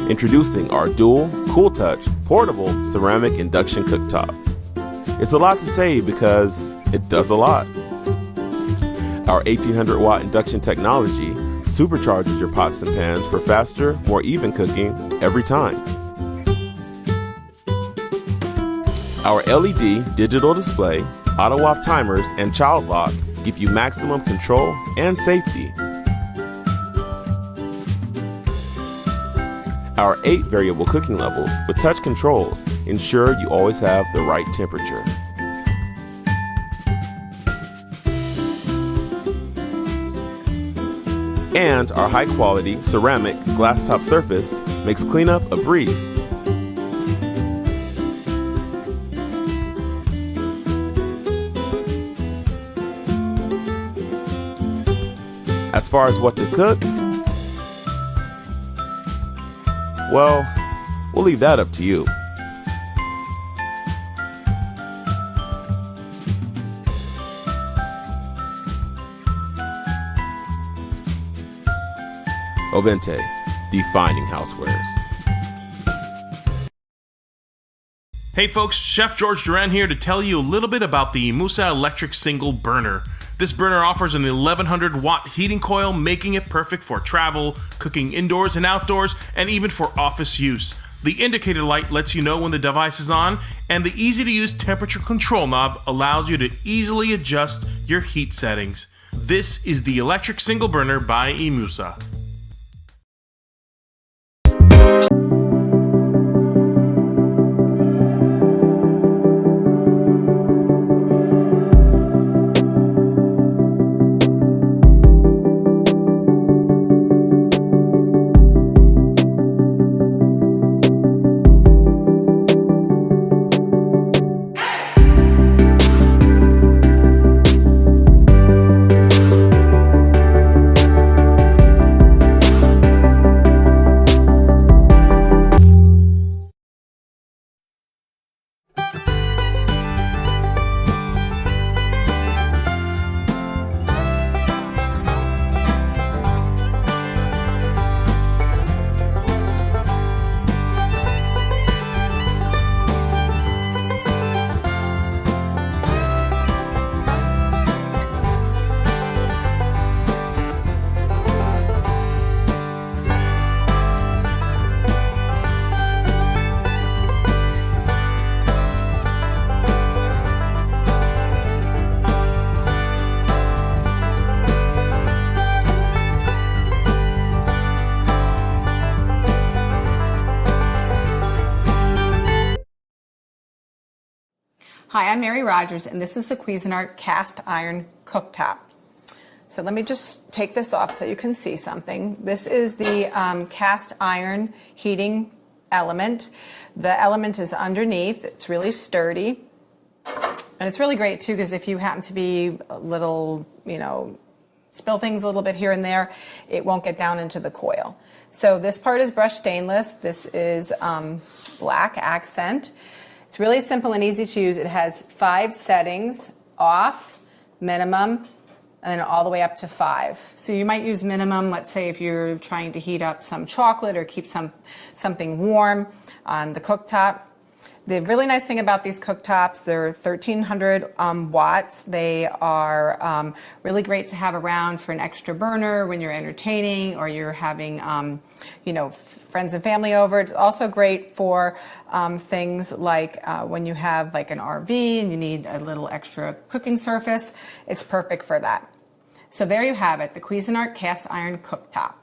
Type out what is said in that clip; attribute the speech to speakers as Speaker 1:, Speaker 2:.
Speaker 1: Introducing our dual, cool touch, portable ceramic induction cooktop. It's a lot to say because it does a lot. Our 1800 watt induction technology supercharges your pots and pans for faster, more even cooking every time. Our LED digital display, auto-off timers, and child lock give you maximum control and safety. Our 8 variable cooking levels with touch controls ensure you always have the right temperature. And our high-quality ceramic glass top surface makes cleanup a breeze. As far as what to cook, well, we'll leave that up to you. Ovente, defining housewares.
Speaker 2: Hey folks, Chef George Duran here to tell you a little bit about the IMUSA electric single burner. This burner offers an 1100 watt heating coil, making it perfect for travel, cooking indoors and outdoors, and even for office use. The indicator light lets you know when the device is on, and the easy to use temperature control knob allows you to easily adjust your heat settings. This is the electric single burner by IMUSA.
Speaker 3: Hi, I'm Mary Rogers, and this is the Cuisinart cast iron cooktop. So let me just take this off so you can see something. This is the cast iron heating element. The element is underneath. It's really sturdy. And it's really great too, because if you happen to be a little, spill things a little bit here and there, it won't get down into the coil. So this part is brushed stainless. This is black accent. It's really simple and easy to use. It has 5 settings: off, minimum, and then all the way up to 5. So you might use minimum, let's say if you're trying to heat up some chocolate or keep something warm on the cooktop. The really nice thing about these cooktops, they're 1300 watts. They are really great to have around for an extra burner when you're entertaining or you're having, friends and family over. It's also great for things like when you have like an RV and you need a little extra cooking surface. It's perfect for that. So there you have it, the Cuisinart cast iron cooktop.